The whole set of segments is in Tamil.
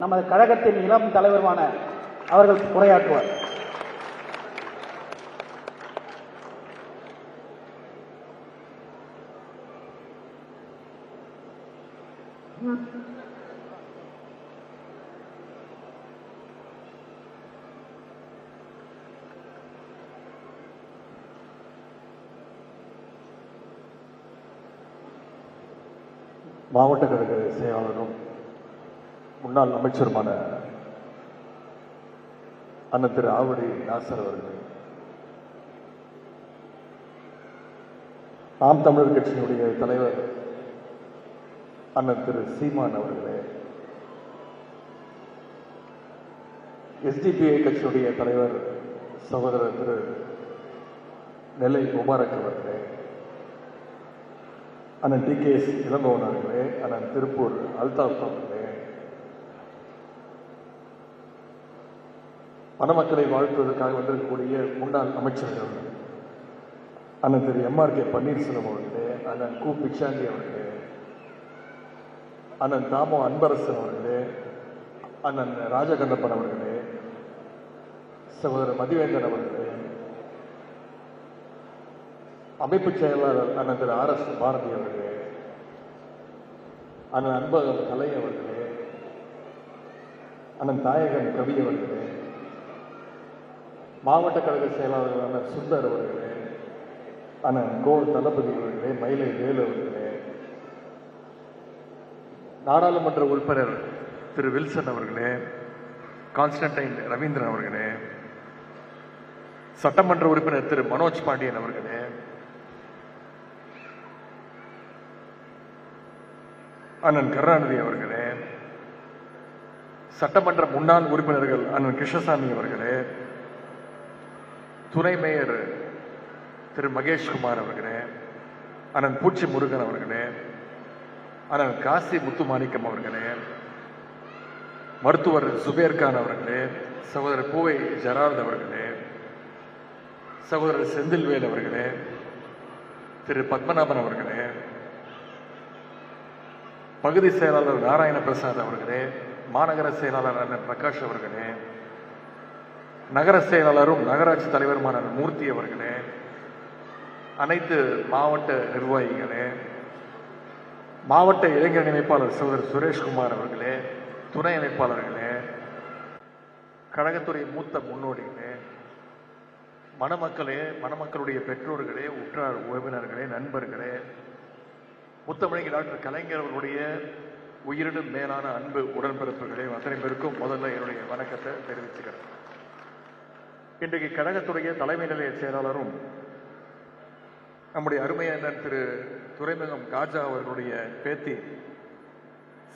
நமது கழகத்தின் இளம் தலைவருமான அவர்கள் உரையாற்றுவார். மாவட்ட கழக செயலாளரும் முன்னாள் அமைச்சருமான அண்ணன் திரு ஆவடி நாசர் அவர்கள், நாம் தமிழர் கட்சியினுடைய தலைவர் அண்ணன் திரு சீமான் அவர்களே, எஸ்டிபிஐ கட்சியினுடைய தலைவர் சகோதரர் திரு நெல்லை முபாரக் அவர்களே, அண்ணன் TKS இளங்கோவன் அவர்களே, அண்ணன் திருப்பூர் அல்தாப் அவர்களே, மணமக்களை வாழ்த்துவதற்காக வந்திருக்கக்கூடிய முன்னாள் அமைச்சர்கள் அண்ணன் திரு MRK பன்னீர்செல்வம் அவர்களே, அண்ணன் கு பிச்சாண்டி அவர்களே, அண்ணன் தாமோ அன்பரசன் அவர்களே, அண்ணன் ராஜகண்ணப்பன் அவர்களே, சகோதரர் மதிவேந்தன் அவர்களே, அமைப்பு செயலாளர் அண்ணன் திரு RS பாரதி அவர்களே, அண்ணன் அன்பகம் கலை அவர்களே, அண்ணன் தாயகன் கவி அவர்களே, மாவட்ட கழக செயலாளர் அண்ணன் சுந்தர் அவர்களே, அண்ணன் கோ தளபதி அவர்களே, மயிலை வேலு அவர்களே, நாடாளுமன்ற உறுப்பினர் திரு வில்சன் அவர்களே, கான்ஸ்டன்டைன் ரவீந்திரன் அவர்களே, சட்டமன்ற உறுப்பினர் திரு மனோஜ் பாண்டியன் அவர்களே, அண்ணன் கருணாநிதி அவர்களே, சட்டமன்ற முன்னாள் உறுப்பினர்கள் அண்ணன் கிருஷ்ணசாமி அவர்களே, துணை மேயர் திரு மகேஷ்குமார் அவர்களே, அண்ணன் பூச்சி முருகன் அவர்களே, அண்ணன் காசி முத்துமாணிக்கம் அவர்களே, மருத்துவர் சுபேர்கான் அவர்களே, சகோதரர் பூவை ஜெரால்ட் அவர்களே, சகோதரர் செந்தில்வேல் அவர்களே, திரு பத்மநாபன் அவர்களே, பகுதி செயலாளர் நாராயண பிரசாத் அவர்களே, மாநகர செயலாளர் அண்ணன் பிரகாஷ் அவர்களே, நகர செயலாளரும் நகராட்சி தலைவருமான மூர்த்தி அவர்களே, அனைத்து மாவட்ட நிர்வாகிகளே, மாவட்ட இளைஞர் அமைப்பாளர் சகோதரர் சுரேஷ்குமார் அவர்களே, துணை அமைப்பாளர்களே, கழகத்துறை மூத்த முன்னோடிகளே, மணமக்களே, மணமக்களுடைய பெற்றோர்களே, உற்றார் உறவினர்களே, நண்பர்களே, முத்தமிழர் டாக்டர் கலைஞர் அவர்களுடைய உயிரினும் மேலான அன்பு உடன்பிறப்புகளே, அத்தனை பேருக்கும் முதல்ல என்னுடைய வணக்கத்தை தெரிவிச்சுக்கிறேன். இன்றைக்கு கழகத்துடைய தலைமை நிலைய செயலாளரும் நம்முடைய அருமையான திரு துரைமுகம் காஜா அவர்களுடைய பேத்தி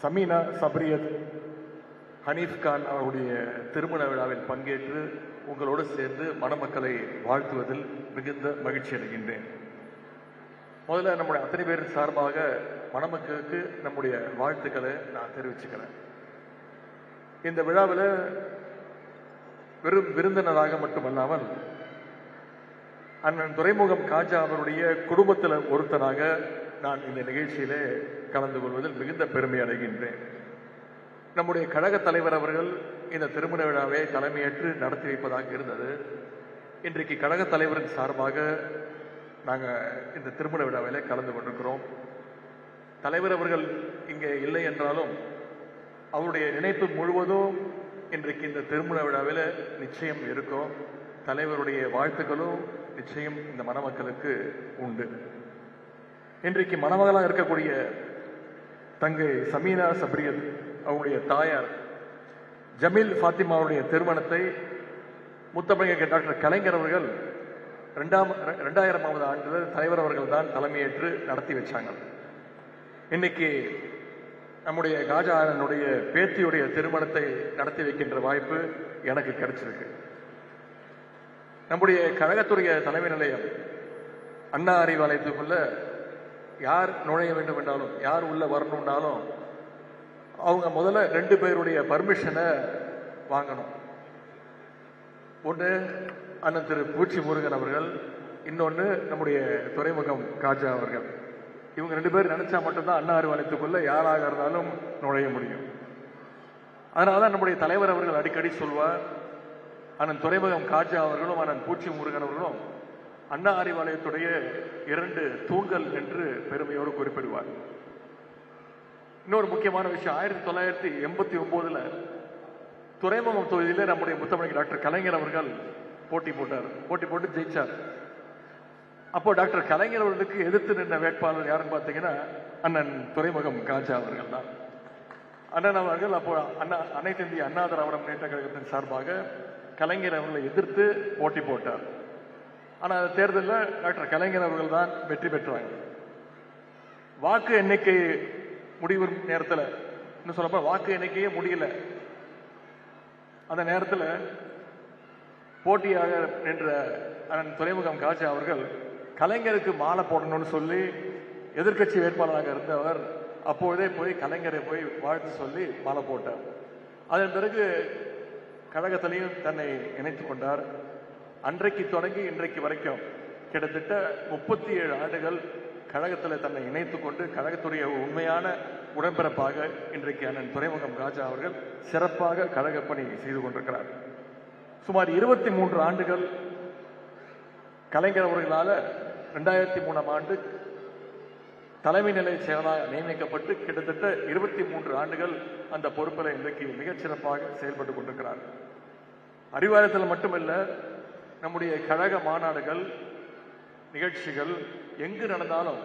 சமீனா சப்ரியத் ஹனீஃப் கான் அவருடைய திருமண விழாவில் பங்கேற்று உங்களோடு சேர்ந்து மணமக்களை வாழ்த்துவதில் மிகுந்த மகிழ்ச்சி அடைகின்றேன். முதல்ல நம்முடைய அத்தனை பேர் சார்பாக மணமக்களுக்கு நம்முடைய வாழ்த்துக்களை நான் தெரிவிச்சுக்கிறேன். இந்த விழாவில் வெறும் விருந்தினராக மட்டுமல்லாமல் அண்ணன் துரைமுகம் காஜா அவருடைய குடும்பத்தில் ஒருத்தராக நான் இந்த நிகழ்ச்சியிலே கலந்து கொள்வதில் மிகுந்த பெருமை அடைகின்றேன். நம்முடைய கழக தலைவர் அவர்கள் இந்த திருமண விழாவை தலைமையேற்று நடத்தி வைப்பதாக இருந்தது. இன்றைக்கு கழக தலைவரின் சார்பாக நாங்கள் இந்த திருமண விழாவிலே கலந்து கொண்டிருக்கிறோம். தலைவர் அவர்கள் இங்கே இல்லை என்றாலும் அவருடைய நினைப்பு முழுவதும் இன்றைக்கு இந்த திருமண விழாவில் நிச்சயம் இருக்கும். தலைவருடைய வாழ்த்துக்களும் நிச்சயம் இந்த மணமக்களுக்கு உண்டு. இன்றைக்கு மணமகளாக இருக்கக்கூடிய தங்கை சமீனா சப்ரியத் அவருடைய தாயார் ஜமீல் ஃபாத்திமாவுடைய திருமணத்தை முத்தமிழர் டாக்டர் கலைஞர் அவர்கள் 2000ஆவது ஆண்டில் தலைவர் அவர்கள் தான் தலைமையேற்று நடத்தி வச்சாங்க. இன்னைக்கு நம்முடைய காஜானுடைய பேத்தியுடைய திருமணத்தை நடத்தி வைக்கின்ற வாய்ப்பு எனக்கு கிடைச்சிருக்கு. நம்முடைய கழகத்துடைய தலைமை நிலையம் அண்ணா அறிவாலயத்துக்குள்ள யார் நுழைய வேண்டும் என்றாலும், யார் உள்ள வரணும்னாலும் அவங்க முதல்ல 2 பேருடைய பர்மிஷனை வாங்கணும். ஒன்று அண்ணன் திரு பூச்சி முருகன் அவர்கள், இன்னொன்று நம்முடைய துரைமுகம் காஜா அவர்கள். இவங்க 2 பேர் நினைச்சா மட்டும்தான் அண்ணா அறிவாலயத்துக்குள்ள யாராக இருந்தாலும் நுழைய முடியும். அதனாலதான் நம்முடைய தலைவர் அவர்கள் அடிக்கடி சொல்வார், அண்ணன் துரைமுகம் காஜா அவர்களும் அண்ணன் பூச்சி முருகன் அவர்களும் அண்ணா அறிவாலயத்துடைய 2 தூண்கள் என்று பெருமையோடு குறிப்பிடுவார். இன்னொரு முக்கியமான விஷயம், 1989 துறைமுகம் தொகுதியில நம்முடைய முத்தமிழ் டாக்டர் கலைஞர் அவர்கள் போட்டி போட்டு ஜெயிச்சார். அப்போ டாக்டர் கலைஞர் அவர்களுக்கு எதிர்த்து நின்ற வேட்பாளர் யாருன்னு பார்த்தீங்கன்னா அண்ணன் துரைமுகம் காஜா அவர்கள் தான். அண்ணன் அவர்கள் அப்போ அனைத்து இந்திய அண்ணா திராவிட முன்னேற்ற கழகத்தின் சார்பாக கலைஞர் அவர்களை எதிர்த்து போட்டி போட்டார். ஆனா அந்த தேர்தலில் டாக்டர் கலைஞர் அவர்கள் தான் வெற்றி பெற்றாங்க. வாக்கு எண்ணிக்கை முடிவு நேரத்தில், இன்னும் சொல்லப்போ வாக்கு எண்ணிக்கையே முடியல, அந்த நேரத்தில் போட்டியாக நின்ற அண்ணன் துரைமுகம் காஜா அவர்கள் கலைஞருக்கு மாலை போடணும்னு சொல்லி எதிர்க்கட்சி வேட்பாளராக இருந்தவர் அப்பொழுதே போய் கலைஞரை போய் வாழ்த்து சொல்லி மாலை போட்டார். அதன் பிறகு கழகத்திலையும் தன்னை இணைத்துக் கொண்டார். அன்றைக்கு தொடங்கி இன்றைக்கு வரைக்கும் கிட்டத்தட்ட 37 ஆண்டுகள் கழகத்தில் தன்னை இணைத்துக் கொண்டு கழகத்துடைய உண்மையான உடன்பிறப்பாக இன்றைக்கு அண்ணன் துரைமுகம் காஜா அவர்கள் சிறப்பாக கழக பணி செய்து கொண்டிருக்கிறார். சுமார் 23 ஆண்டுகள் கலைஞர் அவர்களால் 2003ஆம் ஆண்டு தலைமை நிலை செயலராக நியமிக்கப்பட்டு கிட்டத்தட்ட 23 ஆண்டுகள் அந்த பொறுப்பில் இன்றைக்கு மிகச்சிறப்பாக செயல்பட்டுக் கொண்டிருக்கிறார். அறிவாலயத்தில் மட்டுமல்ல, நம்முடைய கழக மாநாடுகள் நிகழ்ச்சிகள் எங்கு நடந்தாலும்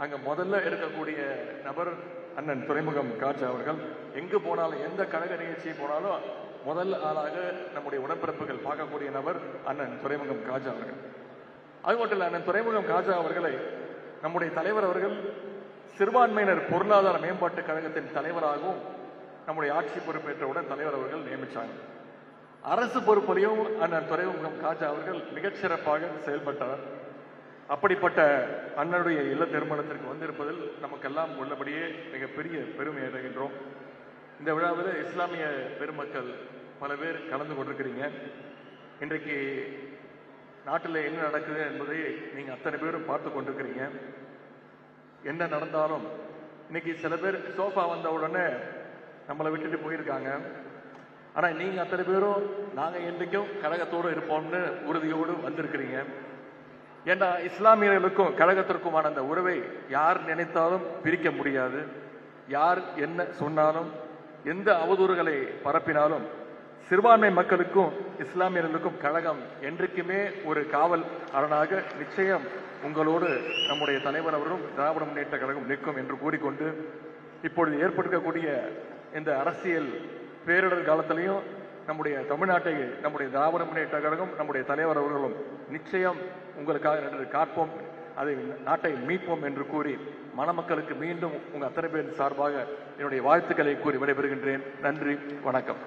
அங்க முதல்ல இருக்கக்கூடிய நபர் அண்ணன் துரைமுகம் காஜா அவர்கள். எங்கு போனாலும், எந்த கழக நிகழ்ச்சியை போனாலும் முதல் ஆளாக நம்முடைய உடன்பிறப்புகள் பார்க்கக்கூடிய நபர் அண்ணன் துரைமுகம் காஜா அவர்கள். அது மட்டும் இல்ல, அண்ணன் துரைமுகம் காஜா அவர்களை நம்முடைய தலைவர் அவர்கள் சிறுபான்மையினர் பொருளாதார மேம்பாட்டு கழகத்தின் தலைவராகவும் நம்முடைய ஆட்சி பொறுப்பேற்றவுடன் தலைவர் அவர்கள் நியமித்தாங்க. அரசு பொறுப்பிலையும் அண்ணன் துரைமுகம் காஜா அவர்கள் மிகச்சிறப்பாக செயல்பட்டார். அப்படிப்பட்ட அண்ணனுடைய இல்ல திருமணத்திற்கு வந்திருப்பதில் நமக்கெல்லாம் உள்ளபடியே மிகப்பெரிய பெருமை அடைகின்றோம். இந்த விழாவில் இஸ்லாமிய பெருமக்கள் பல பேர் கலந்து கொண்டிருக்கிறீங்க. இன்றைக்கு நாட்டில் என்ன நடக்குது என்பதை நீங்க அத்தனை பேரும் பார்த்து கொண்டிருக்கிறீங்க. என்ன நடந்தாலும் இன்னைக்கு சில பேர் சோஃபா வந்த உடனே நம்மளை விட்டுட்டு போயிருக்காங்க. ஆனா நீங்க அத்தனை பேரும் நாங்க என்றைக்கும் கழகத்தோடு இருப்போம்னு உறுதியோடு வந்திருக்கிறீங்க. ஏன்னா இஸ்லாமியர்களுக்கும் கழகத்திற்குமான அந்த உறவை யார் நினைத்தாலும் பிரிக்க முடியாது. யார் என்ன சொன்னாலும், எந்த அவதூறுகளை பரப்பினாலும் சிறுபான்மை மக்களுக்கும் இஸ்லாமியர்களுக்கும் கழகம் என்றைக்குமே ஒரு காவல் அரணாக நிச்சயம் உங்களோடு நம்முடைய தலைவர் அவரும் திராவிட முன்னேற்ற கழகம் நிற்கும் என்று கூறிக்கொண்டு, இப்பொழுது ஏற்பட்டிருக்கக்கூடிய இந்த அரசியல் பேரிடர் காலத்திலையும் நம்முடைய தமிழ்நாட்டை நம்முடைய திராவிட முன்னேற்ற கழகம் நம்முடைய தலைவர் அவர்களும் நிச்சயம் உங்களுக்காக காப்போம், அதை நாட்டை மீட்போம் என்று கூறி மணமக்களுக்கு மீண்டும் உங்க அத்தனை பேர் சார்பாக என்னுடைய வாழ்த்துக்களை கூறி விடைபெறுகின்றேன். நன்றி, வணக்கம்.